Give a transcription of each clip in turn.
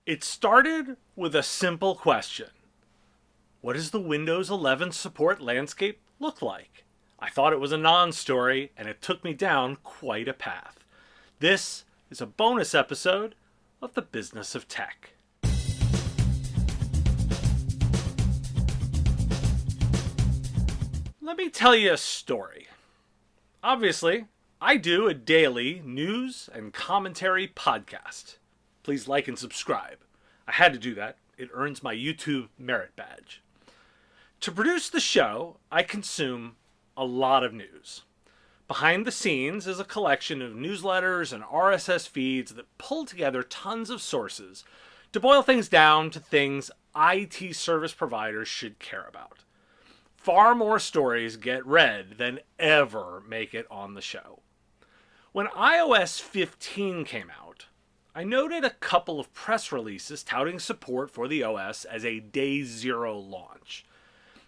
It started with a simple question. What does the Windows 11 support landscape look like? I thought it was a non-story, and it took me down quite a path. This is a bonus episode of The Business of Tech. Let me tell you a story. Obviously, I do a daily news and commentary podcast. Please like and subscribe. I had to do that. It earns my YouTube merit badge. To produce the show, I consume a lot of news. Behind the scenes is a collection of newsletters and RSS feeds that pull together tons of sources to boil things down to things IT service providers should care about. Far more stories get read than ever make it on the show. When iOS 15 came out, I noted a couple of press releases touting support for the OS as a day zero launch.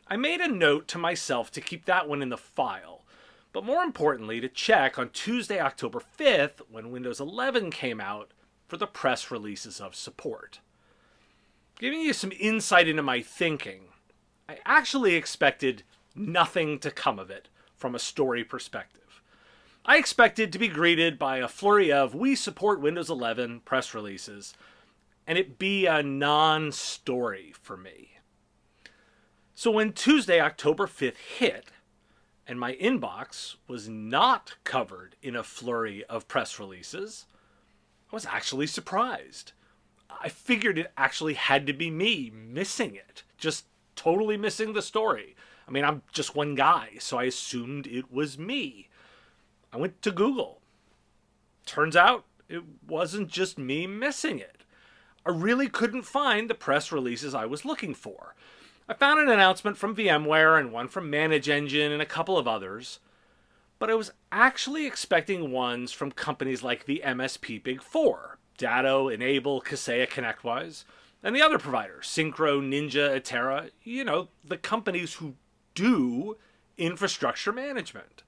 I made a note to myself to keep that one in the file, but more importantly to check on Tuesday, October 5th, when Windows 11 came out, for the press releases of support. Giving you some insight into my thinking, I actually expected nothing to come of it from a story perspective. I expected to be greeted by a flurry of "we support Windows 11" press releases, and it be a non-story for me. So when Tuesday, October 5th hit, and my inbox was not covered in a flurry of press releases, I was actually surprised. I figured it actually had to be me missing it, just totally missing the story. I mean, I'm just one guy, so I assumed it was me. I went to Google. Turns out it wasn't just me missing it. I really couldn't find the press releases I was looking for. I found an announcement from VMware and one from ManageEngine and a couple of others, but I was actually expecting ones from companies like the MSP Big Four, Datto, Enable, Kaseya, ConnectWise, and the other providers, Syncro, Ninja, Atera, the companies who do infrastructure management.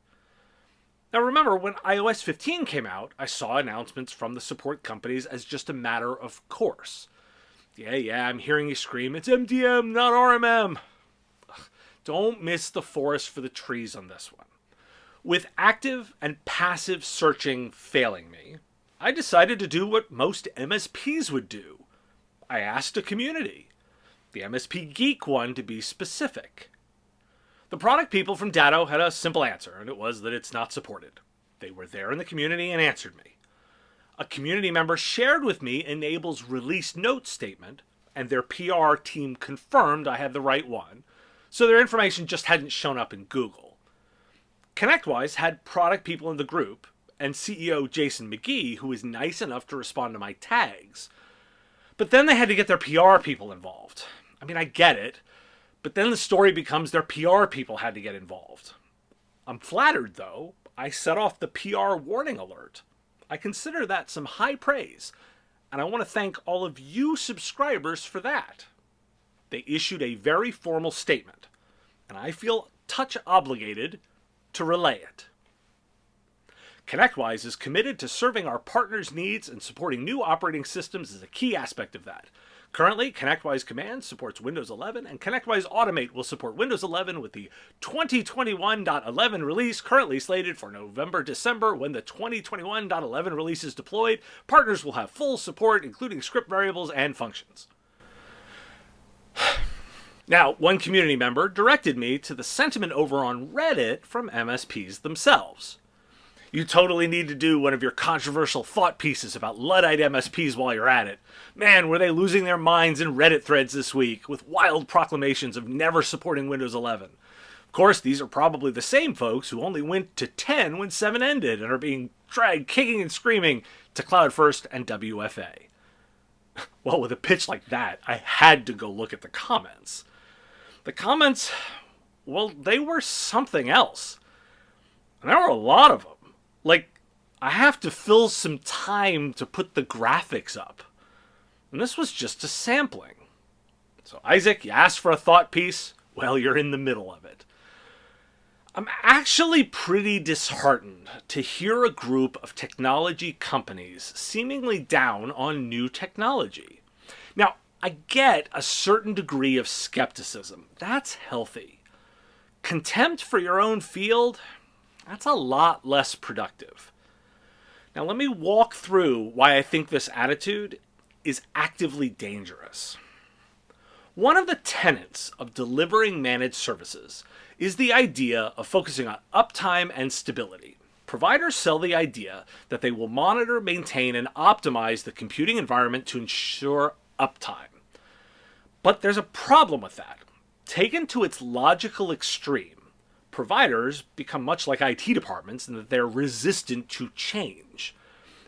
Now remember, when iOS 15 came out, I saw announcements from the support companies as just a matter of course. Yeah, I'm hearing you scream, it's MDM, not RMM. Ugh, don't miss the forest for the trees on this one. With active and passive searching failing me, I decided to do what most MSPs would do. I asked a community, the MSP Geek one to be specific. The product people from Datto had a simple answer, and it was that it's not supported. They were there in the community and answered me. A community member shared with me Enable's release note statement, and their PR team confirmed I had the right one, so their information just hadn't shown up in Google. ConnectWise had product people in the group, and CEO Jason McGee, who was nice enough to respond to my tags. But then they had to get their PR people involved. I mean, I get it. But then the story becomes their PR people had to get involved. I'm flattered, though. I set off the PR warning alert. I consider that some high praise, and I want to thank all of you subscribers for that. They issued a very formal statement, and I feel touch obligated to relay it. ConnectWise is committed to serving our partners' needs, and supporting new operating systems is a key aspect of that. Currently, ConnectWise Command supports Windows 11, and ConnectWise Automate will support Windows 11 with the 2021.11 release currently slated for November-December. When the 2021.11 release is deployed, partners will have full support, including script variables and functions. Now, one community member directed me to the sentiment over on Reddit from MSPs themselves. You totally need to do one of your controversial thought pieces about Luddite MSPs while you're at it. Man, were they losing their minds in Reddit threads this week with wild proclamations of never supporting Windows 11. Of course, these are probably the same folks who only went to 10 when 7 ended and are being dragged kicking and screaming to Cloud First and WFA. Well, with a pitch like that, I had to go look at the comments. The comments, well, they were something else. And there were a lot of them. I have to fill some time to put the graphics up. And this was just a sampling. So Isaac, you asked for a thought piece. Well, you're in the middle of it. I'm actually pretty disheartened to hear a group of technology companies seemingly down on new technology. Now, I get a certain degree of skepticism. That's healthy. Contempt for your own field, that's a lot less productive. Now, let me walk through why I think this attitude is actively dangerous. One of the tenets of delivering managed services is the idea of focusing on uptime and stability. Providers sell the idea that they will monitor, maintain, and optimize the computing environment to ensure uptime. But there's a problem with that. Taken to its logical extreme, providers become much like IT departments in that they're resistant to change.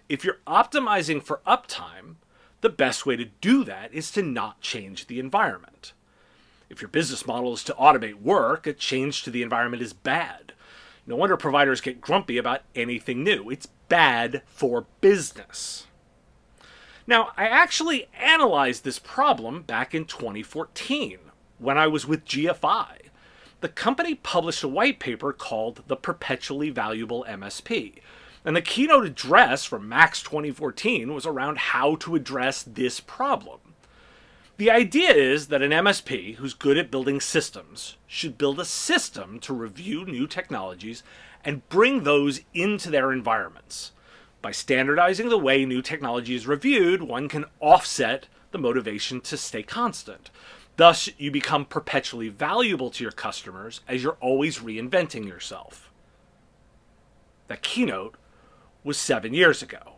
If you're optimizing for uptime, the best way to do that is to not change the environment. If your business model is to automate work, a change to the environment is bad. No wonder providers get grumpy about anything new. It's bad for business. Now, I actually analyzed this problem back in 2014 when I was with GFI. The company published a white paper called The Perpetually Valuable MSP. And the keynote address from Max 2014 was around how to address this problem. The idea is that an MSP who's good at building systems should build a system to review new technologies and bring those into their environments. By standardizing the way new technology is reviewed, one can offset the motivation to stay constant. Thus, you become perpetually valuable to your customers as you're always reinventing yourself. That keynote was 7 years ago.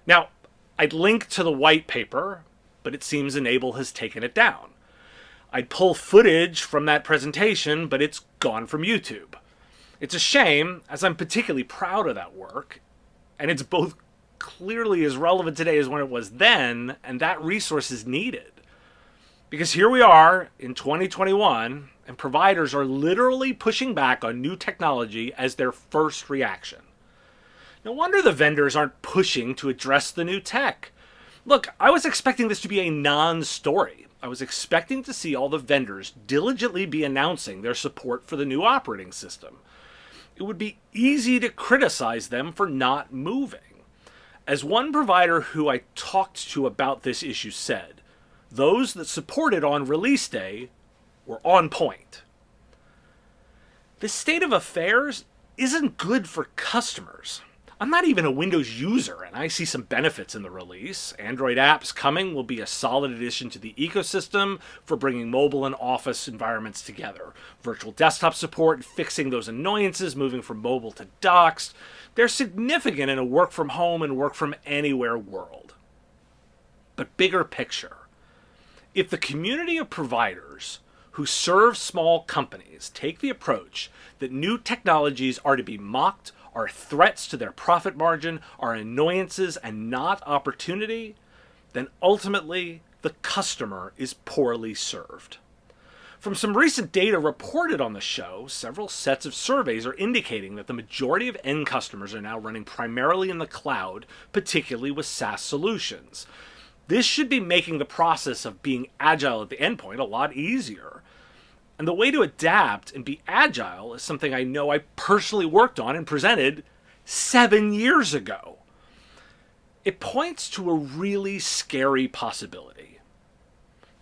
Now, I'd link to the white paper, but it seems Enable has taken it down. I'd pull footage from that presentation, but it's gone from YouTube. It's a shame, as I'm particularly proud of that work, and it's both clearly as relevant today as when it was then, and that resource is needed. Because here we are in 2021, and providers are literally pushing back on new technology as their first reaction. No wonder the vendors aren't pushing to address the new tech. Look, I was expecting this to be a non-story. I was expecting to see all the vendors diligently be announcing their support for the new operating system. It would be easy to criticize them for not moving. As one provider who I talked to about this issue said, those that supported on release day were on point. This state of affairs isn't good for customers. I'm not even a Windows user, and I see some benefits in the release. Android apps coming will be a solid addition to the ecosystem for bringing mobile and office environments together. Virtual desktop support, fixing those annoyances, moving from mobile to doxed. They're significant in a work from home and work from anywhere world. But bigger picture, if the community of providers who serve small companies take the approach that new technologies are to be mocked, are threats to their profit margin, are annoyances and not opportunity, then ultimately the customer is poorly served. From some recent data reported on the show, several sets of surveys are indicating that the majority of end customers are now running primarily in the cloud, particularly with SaaS solutions. This should be making the process of being agile at the endpoint a lot easier. And the way to adapt and be agile is something I know I personally worked on and presented 7 years ago. It points to a really scary possibility.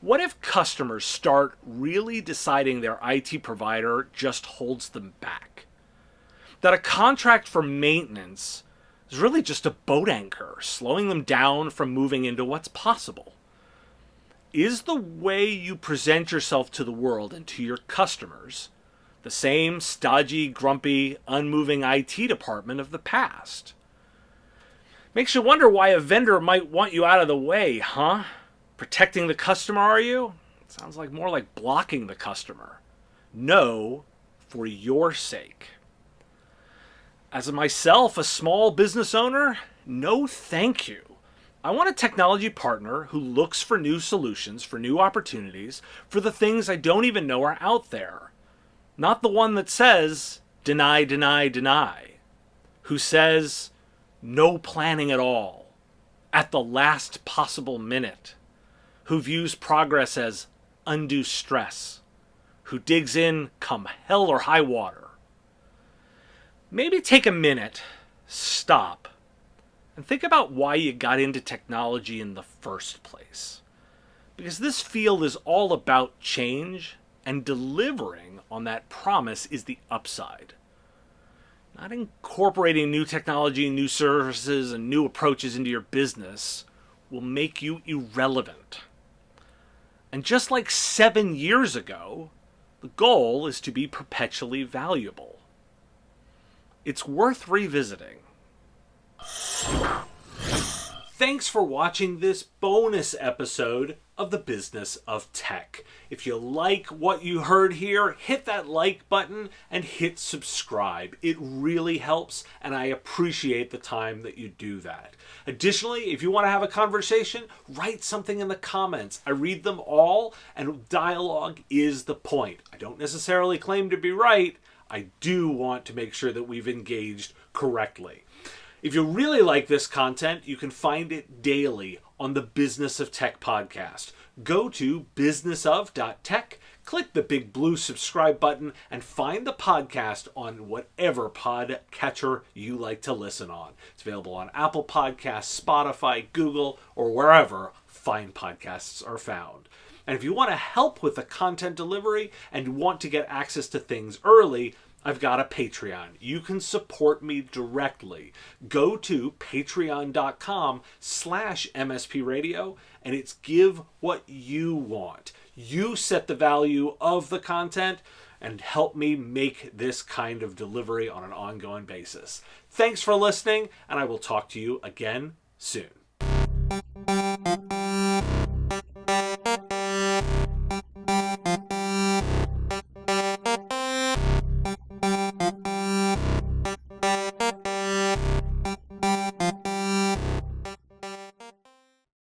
What if customers start really deciding their IT provider just holds them back? That a contract for maintenance is really just a boat anchor, slowing them down from moving into what's possible. Is the way you present yourself to the world and to your customers the same stodgy, grumpy, unmoving IT department of the past? Makes you wonder why a vendor might want you out of the way, huh? Protecting the customer, are you? It sounds like more like blocking the customer. No, for your sake. As myself, a small business owner, no thank you. I want a technology partner who looks for new solutions, for new opportunities, for the things I don't even know are out there. Not the one that says, deny, deny, deny. Who says, no planning at all, at the last possible minute. Who views progress as undue stress. Who digs in come hell or high water. Maybe take a minute, stop, And think about why you got into technology in the first place. Because this field is all about change, and delivering on that promise is the upside. Not incorporating new technology, new services, and new approaches into your business will make you irrelevant. And just like 7 years ago, the goal is to be perpetually valuable. It's worth revisiting. Thanks for watching this bonus episode of The Business of Tech. If you like what you heard here, hit that like button and hit subscribe. It really helps, and I appreciate the time that you do that. Additionally, if you want to have a conversation, write something in the comments. I read them all, and dialogue is the point. I don't necessarily claim to be right. I do want to make sure that we've engaged correctly. If you really like this content, you can find it daily on the Business of Tech podcast. Go to businessof.tech, click the big blue subscribe button, and find the podcast on whatever podcatcher you like to listen on. It's available on Apple Podcasts, Spotify, Google, or wherever fine podcasts are found. And if you want to help with the content delivery and want to get access to things early, I've got a Patreon. You can support me directly. Go to patreon.com/MSP Radio, and it's give what you want. You set the value of the content and help me make this kind of delivery on an ongoing basis. Thanks for listening, and I will talk to you again soon.